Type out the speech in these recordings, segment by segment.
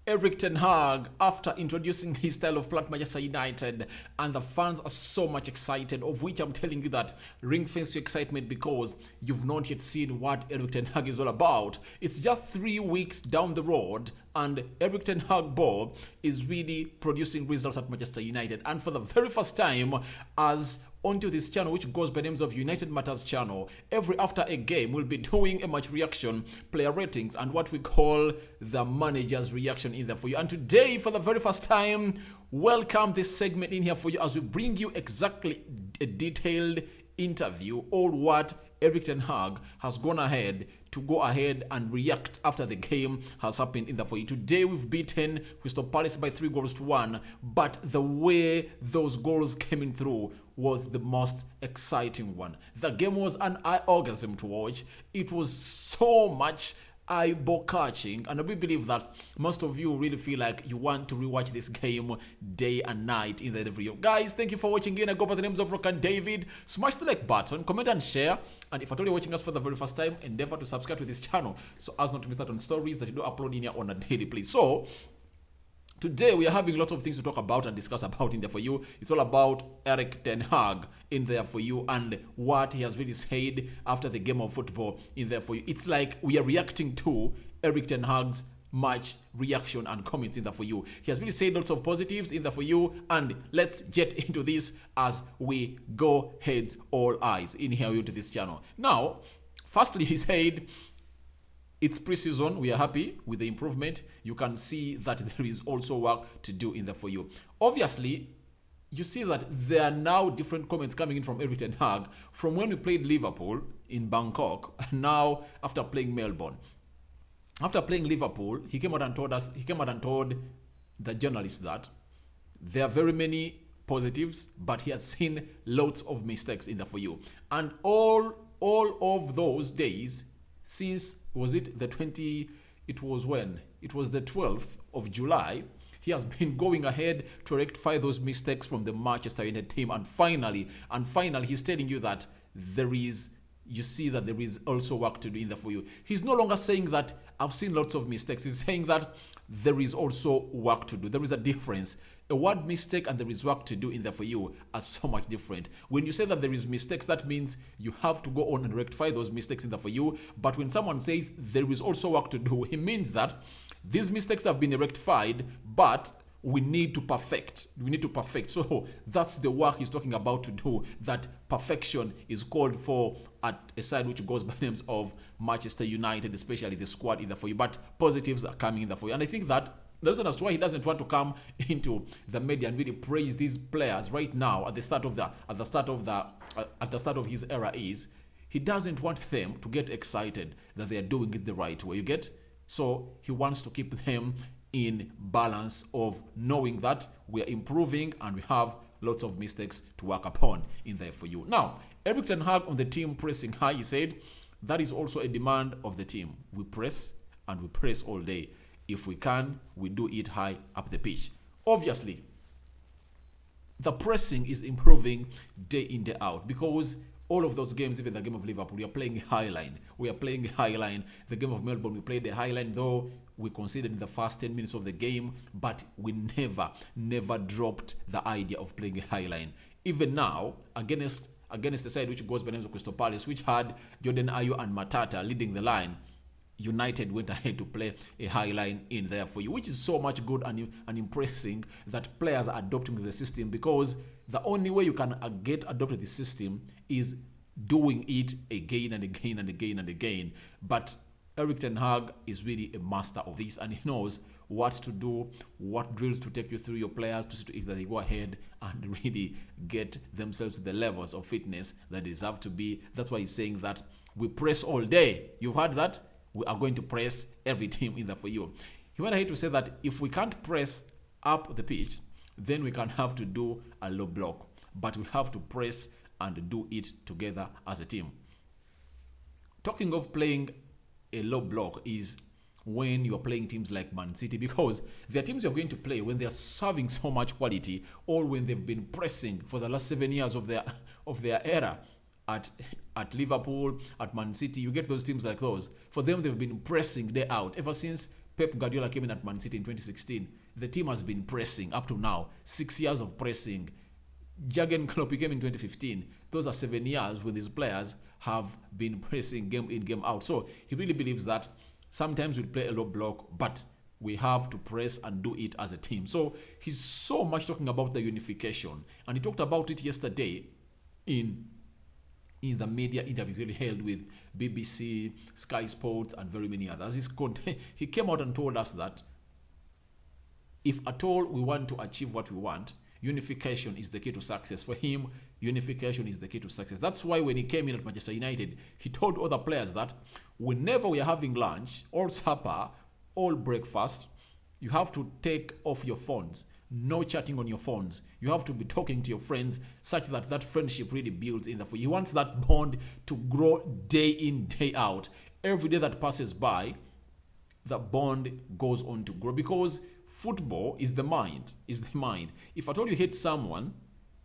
Erik Ten Hag, after introducing his style of play at Manchester United, and the fans are so much excited, of which I'm telling you that ring fence your excitement because you've not yet seen what Erik Ten Hag is all about. It's just 3 weeks down the road, and Erik Ten Hag ball is really producing results at Manchester United. And for the very first time, as onto this channel, which goes by names of United Matters channel, every after a game we'll be doing a match reaction, player ratings, and what we call the manager's reaction in there for you. And today, for the very first time, welcome this segment in here for you as we bring you exactly a detailed interview, all what Erik Ten Hag has gone ahead to go ahead and react after the game has happened in the for you. Today we've beaten Crystal Palace by 3-1, but the way those goals came in through was the most exciting one. The game was an eye-orgasm to watch. It was so much eyeball catching, and we believe that most of you really feel like you want to rewatch this game day and night in the video. Guys, thank you for watching again. I go by the names of Rock and David. Smash the like button, comment and share, and if at all you're watching us for the very first time, endeavor to subscribe to this channel so as not to miss out on stories that you do upload in here on a daily, please. So today we are having lots of things to talk about and discuss about in there for you. It's all about Erik Ten Hag in there for you and what he has really said after the game of football in there for you. It's like we are reacting to Erik Ten Hag's match reaction and comments in there for you. He has really said lots of positives in there for you, and let's get into this as we go heads all eyes in here into this channel. Now, firstly, he said it's pre-season. We are happy with the improvement. You can see that there is also work to do in there for you. Obviously, you see that there are now different comments coming in from Erik Ten Hag from when we played Liverpool in Bangkok, and now after playing Melbourne. After playing Liverpool, he came out and told the journalists that there are very many positives, but he has seen lots of mistakes in there for you. And all of those days, since it was the 12th of July, he has been going ahead to rectify those mistakes from the Manchester United team, and finally he's telling you that you see that there is also work to do in there for you. He's no longer saying that I've seen lots of mistakes. He's saying that there is also work to do. There is a difference. A word mistake and there is work to do in there for you are so much different. When you say that there is mistakes, that means you have to go on and rectify those mistakes in there for you. But when someone says there is also work to do, he means that these mistakes have been rectified, but we need to perfect. So that's the work he's talking about to do. That perfection is called for at a side which goes by names of Manchester United, especially the squad in there for you. But positives are coming in there for you. And I think that the reason as to why he doesn't want to come into the media and really praise these players right now at the start of his era is he doesn't want them to get excited that they are doing it the right way. You get? So he wants to keep them in balance of knowing that we are improving and we have lots of mistakes to work upon in there for you. Now, Erik Ten Hag on the team pressing high, he said that is also a demand of the team. We press and we press all day. If we can, we do it high up the pitch. Obviously, the pressing is improving day in, day out, because all of those games, even the game of Liverpool, we are playing high line. The game of Melbourne, we played the high line, though we conceded in the first 10 minutes of the game, but we never dropped the idea of playing a high line. Even now, against the side which goes by the names of Crystal Palace, which had Jordan Ayew and Matata leading the line, United went ahead to play a high line in there for you, which is so much good and impressing that players are adopting the system, because the only way you can get adopted the system is doing it again and again and again and again. But Erik Ten Hag is really a master of this, and he knows what to do, what drills to take you through your players to see to it that they go ahead and really get themselves to the levels of fitness that they deserve to be. That's why he's saying that we press all day. You've heard that? We are going to press every team in there for you. He went ahead to say that if we can't press up the pitch, then we can have to do a low block. But we have to press and do it together as a team. Talking of playing a low block is when you're playing teams like Man City, because they're teams you're going to play when they're serving so much quality, or when they've been pressing for the last 7 years of their era at Liverpool, at Man City. You get those teams like those. For them, they've been pressing day out ever since Pep Guardiola came in at Man City in 2016, the team has been pressing up to now. 6 years of pressing. Jurgen Klopp came in 2015. Those are 7 years when these players have been pressing game in, game out. So he really believes that sometimes we play a low block, but we have to press and do it as a team. So he's so much talking about the unification. And he talked about it yesterday in the media interviews he held with BBC, Sky Sports, and very many others. He came out and told us that if at all we want to achieve what we want, unification is the key to success. For him, unification is the key to success. That's why when he came in at Manchester United, he told other players that whenever we are having lunch or supper or breakfast, you have to take off your phones. No chatting on your phones. You have to be talking to your friends such that that friendship really builds in the foot. He wants that bond to grow day in, day out. Every day that passes by, the bond goes on to grow, because football is the mind. If at all you hate someone,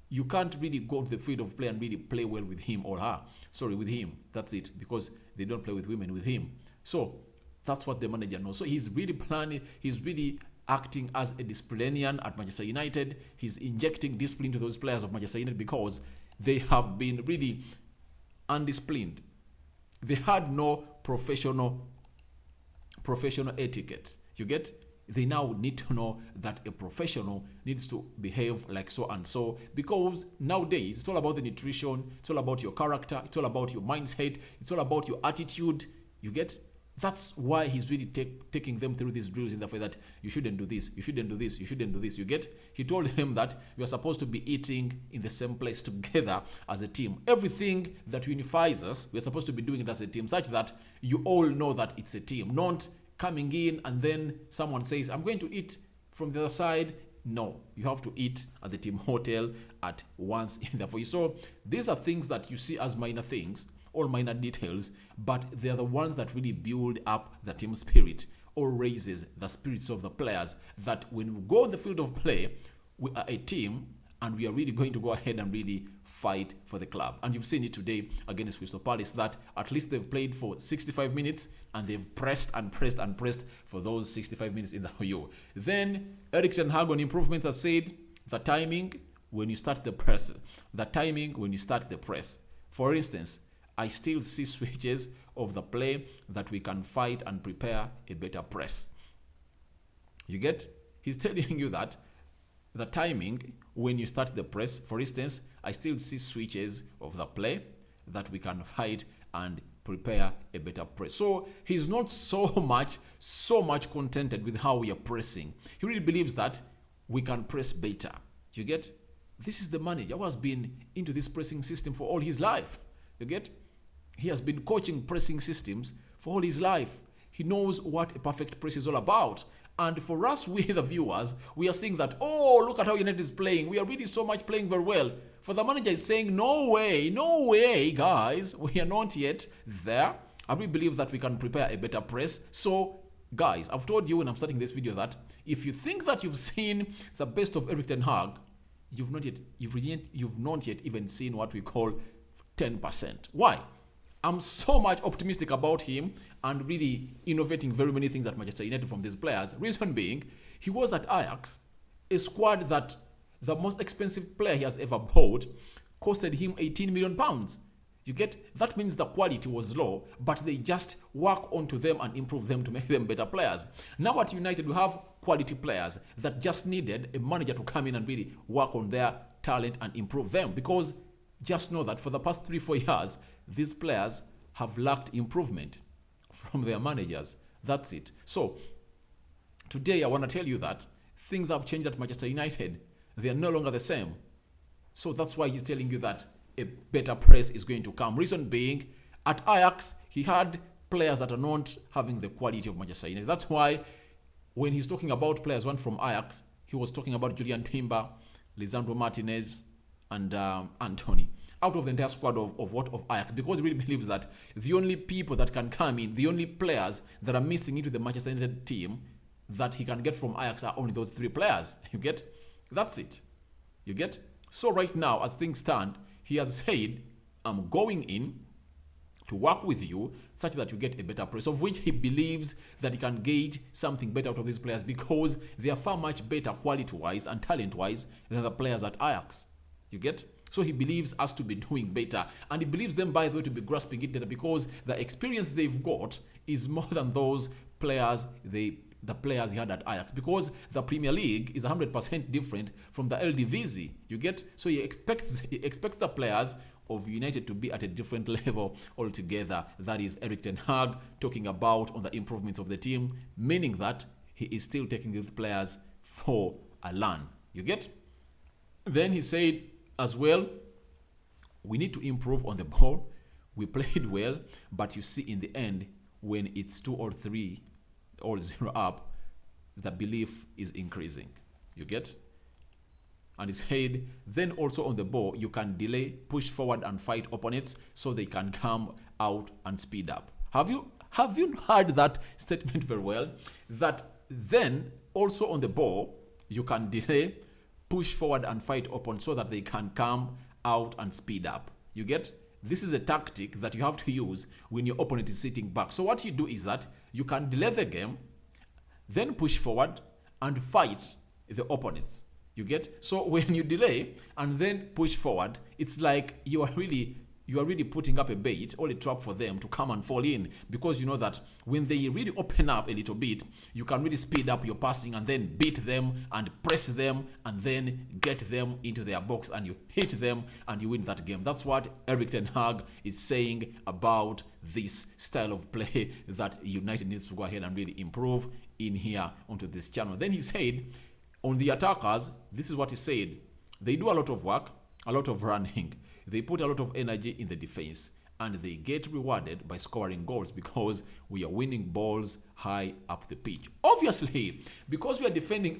you can't really go to the field of play and really play well with him or her. With him. That's it. Because they don't play with women with him. So that's what the manager knows. So he's really planning, he's really acting as a disciplinarian at Manchester United. He's injecting discipline to those players of Manchester United because they have been really undisciplined. They had no professional etiquette. You get? They now need to know that a professional needs to behave like so and so, because nowadays it's all about the nutrition, it's all about your character, it's all about your mindset, it's all about your attitude. You get? That's why he's really taking them through these drills in the way that you shouldn't do this, you shouldn't do this, you shouldn't do this. You get? He told him that you are supposed to be eating in the same place together as a team. Everything that unifies us, we're supposed to be doing it as a team, such that you all know that it's a team. Not coming in and then someone says, I'm going to eat from the other side. No, you have to eat at the team hotel at once in the way. So these are things that you see as minor things, all minor details, but they're the ones that really build up the team spirit or raises the spirits of the players, that when we go on the field of play, we are a team and we are really going to go ahead and really fight for the club. And you've seen it today against Crystal Palace, that at least they've played for 65 minutes and they've pressed and pressed and pressed for those 65 minutes in the Hoyo. Then Erik Ten Hag on improvements has said the timing when you start the press. The timing when you start the press. For instance, I still see switches of the play that we can fight and prepare a better press. You get? He's telling you that the timing when you start the press, for instance, I still see switches of the play that we can fight and prepare a better press. So he's not so much contented with how we are pressing. He really believes that we can press better. You get? This is the manager who has been into this pressing system for all his life. You get? He has been coaching pressing systems for all his life. He knows what a perfect press is all about. And for us, we the viewers, we are seeing that, oh, look at how United is playing. We are really so much playing very well. For the manager is saying, no way, guys. We are not yet there. And we believe that we can prepare a better press. So, guys, I've told you when I'm starting this video that if you think that you've seen the best of Erik Ten Hag, you've not yet even seen what we call 10%. Why? I'm so much optimistic about him and really innovating very many things at Manchester United from these players. Reason being, he was at Ajax, a squad that the most expensive player he has ever bought costed him £18 million. You get? That means the quality was low, but they just work onto them and improve them to make them better players. Now at United, we have quality players that just needed a manager to come in and really work on their talent and improve them. Because just know that for the past 3-4 years, these players have lacked improvement from their managers. That's it. So, today I want to tell you that things have changed at Manchester United. They are no longer the same. So that's why he's telling you that a better press is going to come. Reason being, at Ajax, he had players that are not having the quality of Manchester United. That's why when he's talking about players one from Ajax, he was talking about Julian Timber, Lisandro Martinez, and Anthony. Out of the entire squad of Ajax, because he really believes that the only people that can come in, the only players that are missing into the Manchester United team that he can get from Ajax are only those 3 players. You get? That's it. You get? So right now, as things stand, he has said, I'm going in to work with you such that you get a better price, of which he believes that he can get something better out of these players because they are far much better quality-wise and talent-wise than the players at Ajax. You get? So he believes us to be doing better, and he believes them, by the way, to be grasping it better because the experience they've got is more than those players the players he had at Ajax, because the Premier League is 100% different from the Eredivisie. You get? So he expects the players of United to be at a different level altogether. That is Erik ten Hag talking about on the improvements of the team, meaning that he is still taking these players for a learn. You get? Then he said as well, we need to improve on the ball. We played well, but you see in the end, when it's 2 or 3 or 0 up, the belief is increasing. You get? And he said, then also on the ball, you can delay, push forward and fight opponents so they can come out and speed up. Have you heard that statement very well? That then also on the ball, you can delay, push forward and fight opponents so that they can come out and speed up. You get? This is a tactic that you have to use when your opponent is sitting back. So what you do is that you can delay the game, then push forward and fight the opponents. You get? So when you delay and then push forward, it's like you are really putting up a bait or a trap for them to come and fall in, because you know that when they really open up a little bit, you can really speed up your passing and then beat them and press them and then get them into their box and you hit them and you win that game. That's what Erik ten Hag is saying about this style of play that United needs to go ahead and really improve in here onto this channel. Then he said, on the attackers, this is what he said. They do a lot of work, a lot of running. They put a lot of energy in the defense, and they get rewarded by scoring goals because we are winning balls high up the pitch. Obviously, because we are defending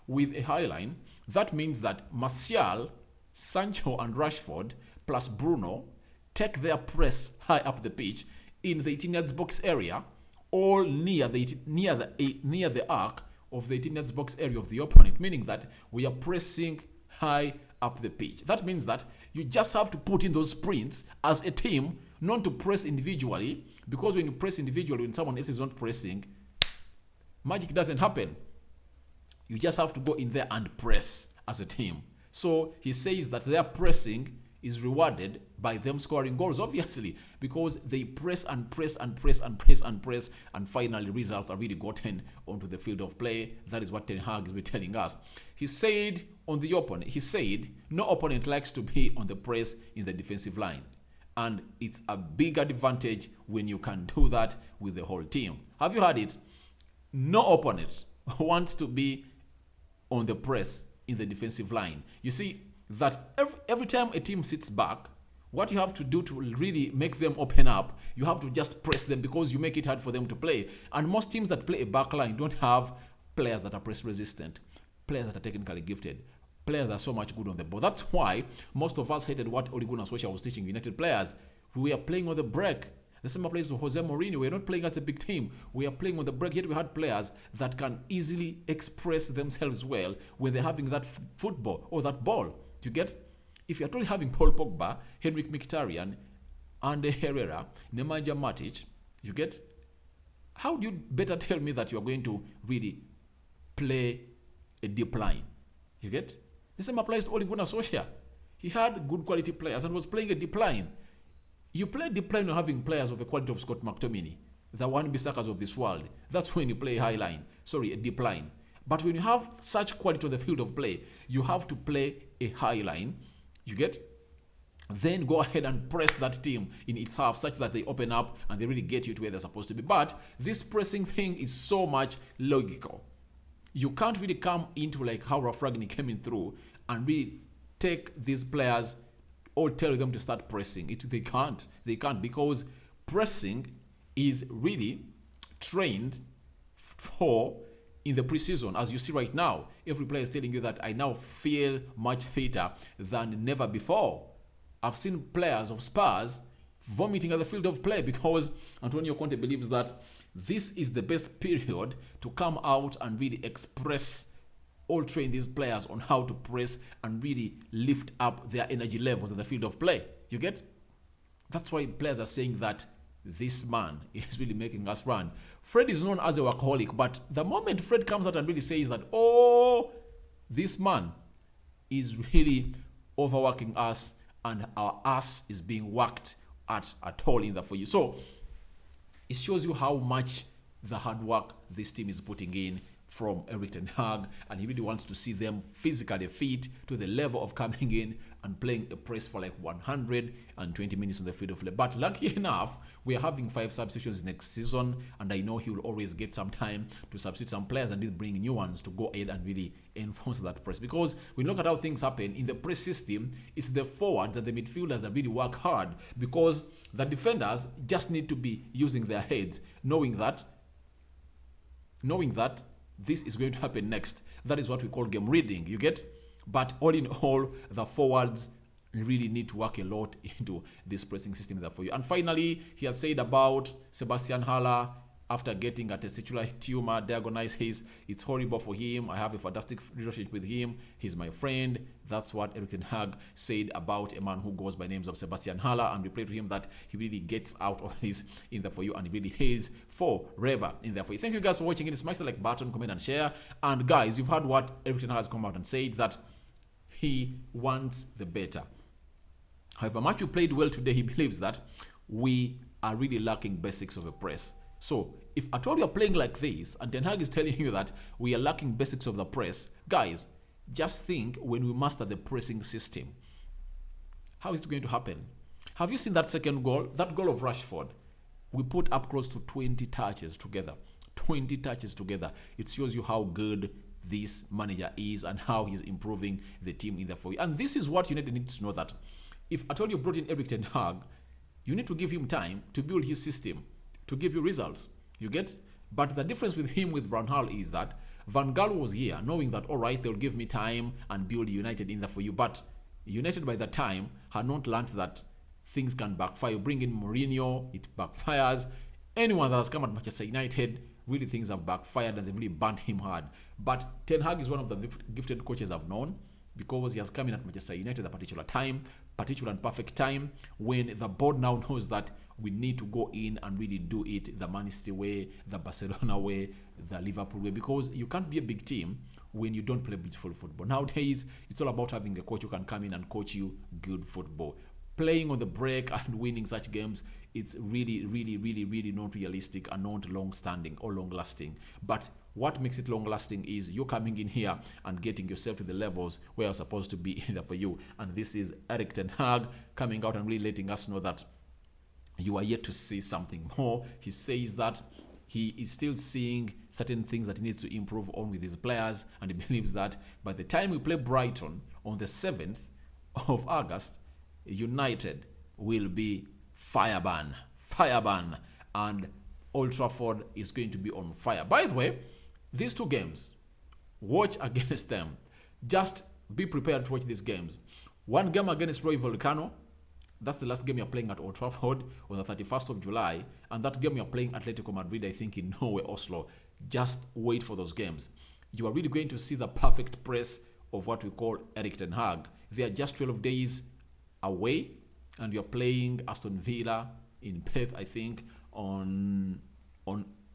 with a high line, that means that Martial, Sancho, and Rashford plus Bruno take their press high up the pitch in the 18-yard box area, or near the arc of the 18-yard box area of the opponent, meaning that we are pressing high up the pitch. That means that you just have to put in those sprints as a team, not to press individually, because when you press individually, when someone else is not pressing, magic doesn't happen. You just have to go in there and press as a team. So he says that their pressing is rewarded by them scoring goals, obviously, because they press and press and press and press and press, and finally results are really gotten onto the field of play. That is what Ten Hag is telling us. He said on the opponent, no opponent likes to be on the press in the defensive line, and it's a big advantage when you can do that with the whole team. Have you heard it? No opponent wants to be on the press in the defensive line. You see that every time a team sits back, what you have to do to really make them open up, you have to just press them, because you make it hard for them to play. And most teams that play a back line don't have players that are press resistant, players that are technically gifted, players that are so much good on the ball. That's why most of us hated what Ole Gunnar Solskjaer was teaching United players. We are playing on the break. The same applies to Jose Mourinho. We are not playing as a big team. We are playing on the break, yet we had players that can easily express themselves well when they're having that football or that ball. You get? If you're totally having Paul Pogba, Henrik Mkhitaryan, Ander Herrera, Nemanja Matic, you get? How do you better tell me that you're going to really play a deep line? You get? The same applies to Ole Gunnar Solskjaer. He had good quality players and was playing a deep line. You play deep line when having players of the quality of Scott McTominay, the Wan-Bissakas of this world. That's when you play a deep line. But when you have such quality on the field of play, you have to play a high line. You get? Then go ahead and press that team in its half such that they open up and they really get you to where they're supposed to be. But this pressing thing is so much logical. You can't really come into like how Ralf Rangnick came in through and really take these players or tell them to start pressing. They can't, because pressing is really trained for in the preseason. As you see right now, every player is telling you that I now feel much fitter than never before. I've seen players of Spurs vomiting at the field of play because Antonio Conte believes that this is the best period to come out and really express or train these players on how to press and really lift up their energy levels at the field of play. You get? That's why players are saying that this man is really making us run. Fred is known as a workaholic, but the moment Fred comes out and really says that, oh, this man is really overworking us and our ass is being worked at all in there for you. So it shows you how much the hard work this team is putting in from Erik ten Hag, and he really wants to see them physically fit to the level of coming in and playing a press for like 120 minutes on the field of play. But lucky enough, we are having 5 substitutions next season, and I know he will always get some time to substitute some players and bring new ones to go ahead and really enforce that press. Because when you look at how things happen in the press system, it's the forwards and the midfielders that really work hard, because the defenders just need to be using their heads, knowing that this is going to happen next. That is what we call game reading, you get? But all in all, the forwards really need to work a lot into this pressing system there for you. And finally, he has said about Sebastian Haller, after getting a testicular tumor diagnosed, it's horrible for him. I have a fantastic relationship with him. He's my friend. That's what Erik ten Hag said about a man who goes by names of Sebastian Haller, and we pray to him that he really gets out of this in there for you, and he really is forever in there for you. Thank you guys for watching. Smash the like button, comment, and share. And guys, you've heard what Erik ten Hag has come out and said, that he wants the better. However much we played well today, he believes that we are really lacking basics of a press. So if at all you're playing like this and Ten Hag is telling you that we are lacking basics of the press, guys, just think when we master the pressing system, how is it going to happen? Have you seen that second goal? That goal of Rashford, we put up close to 20 touches together. 20 touches together. It shows you how good this manager is and how he's improving the team in the for you. And this is what United needs to know, that if at all you've brought in Erik ten Hag, you need to give him time to build his system, to give you results, you get? But the difference with him with Van Gaal is that Van Gaal was here knowing that, all right, they'll give me time and build United in there for you. But United by that time had not learned that things can backfire. You bring in Mourinho, it backfires. Anyone that has come at Manchester United, really things have backfired and they've really burnt him hard. But Ten Hag is one of the gifted coaches I've known, because he has come in at Manchester United at a particular time, particular and perfect time, when the board now knows that we need to go in and really do it the Man City way, the Barcelona way, the Liverpool way, because you can't be a big team when you don't play beautiful football. Nowadays, it's all about having a coach who can come in and coach you good football. Playing on the break and winning such games, it's really, really, really, really not realistic and not long-standing or long-lasting. But what makes it long-lasting is you coming in here and getting yourself to the levels where you're supposed to be in there for you. And this is Erik ten Hag coming out and really letting us know that you are yet to see something more. He says that he is still seeing certain things that he needs to improve on with his players, and he believes that by the time we play Brighton on the 7th of August, United will be fireburn, and Old Trafford is going to be on fire. By the way, these 2 games, watch against them. Just be prepared to watch these games. One game against Rayo Vallecano, that's the last game you're playing at Old Trafford on the 31st of July. And that game you're playing Atletico Madrid, I think, in Norway, Oslo. Just wait for those games. You are really going to see the perfect press of what we call Erik ten Hag. They are just 12 days away, and you're playing Aston Villa in Perth, I think, on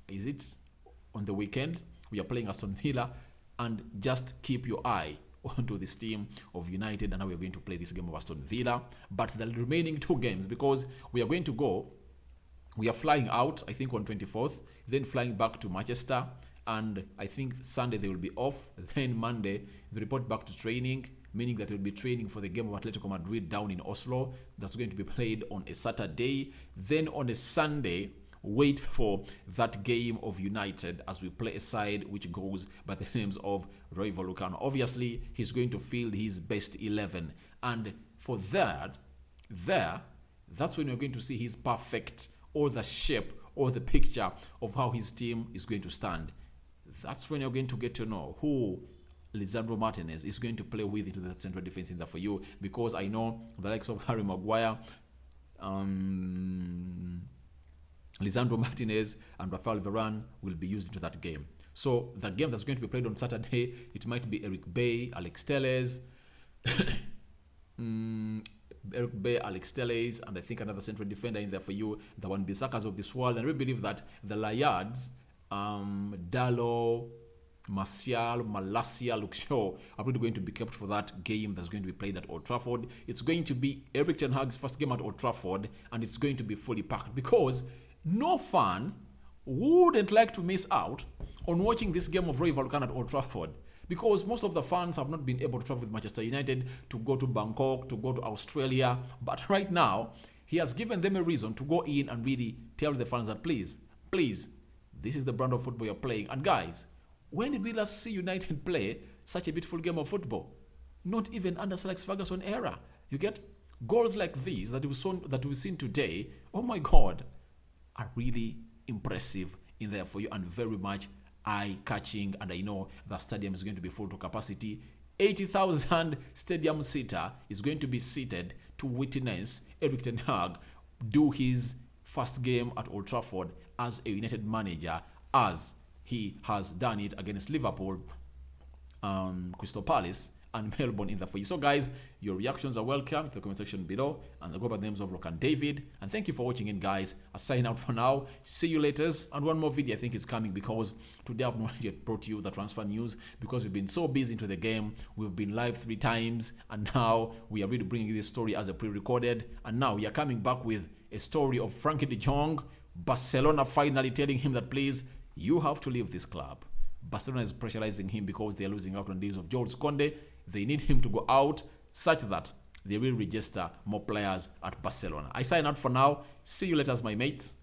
the weekend. We are playing Aston Villa, and just keep your eye onto this team of United, and now we are going to play this game of Aston Villa. But the remaining 2 games, because we are flying out, I think, on 24th, then flying back to Manchester, and I think Sunday they will be off. Then Monday they report back to training, meaning that we'll be training for the game of Atletico Madrid down in Oslo. That's going to be played on a Saturday. Then on a Sunday, wait for that game of United as we play a side which goes by the names of Rayo Vallecano. Obviously, he's going to field his best 11. And for that's when we're going to see his perfect, or the shape, or the picture of how his team is going to stand. That's when you're going to get to know who Lisandro Martinez is going to play with into the central defense in there for you, because I know the likes of Harry Maguire, Lisandro Martinez and Rafael Varane will be used into that game. So the game that's going to be played on Saturday, it might be Eric Bay, Alex Telles, Eric Bay, Alex Telles, and I think another central defender in there for you, the Wan Bissakas of this world. And we believe that the Layards, Dallo, Martial, Malasia, Luxor are really going to be kept for that game that's going to be played at Old Trafford. It's going to be Erik ten Hag's first game at Old Trafford, and it's going to be fully packed because no fan wouldn't like to miss out on watching this game of Roy Volcan at Old Trafford, because most of the fans have not been able to travel with Manchester United to go to Bangkok, to go to Australia. But right now, he has given them a reason to go in and really tell the fans that please, this is the brand of football you're playing. And guys, when did we last see United play such a beautiful game of football? Not even under Alex Ferguson era. You get goals like these that we've seen today. Oh my God, are really impressive in there for you and very much eye-catching. And I know the stadium is going to be full to capacity. 80,000 stadium seater is going to be seated to witness Erik ten Hag do his first game at Old Trafford as a United manager, as he has done it against Liverpool, Crystal Palace, and Melbourne in the for you. So guys, your reactions are welcome in the comment section below, and the go by the names of Rock and David. And thank you for watching in, guys. I sign out for now. See you later. And one more video I think is coming, because today I've not yet brought you the transfer news because we've been so busy into the game. We've been live 3 times, and now we are really bringing you this story as a pre-recorded. And now we are coming back with a story of Frankie de Jong. Barcelona finally telling him that please, you have to leave this club. Barcelona is pressurizing him because they are losing out on deals of Jules Koundé. They need him to go out such that they will register more players at Barcelona. I sign out for now. See you later, my mates.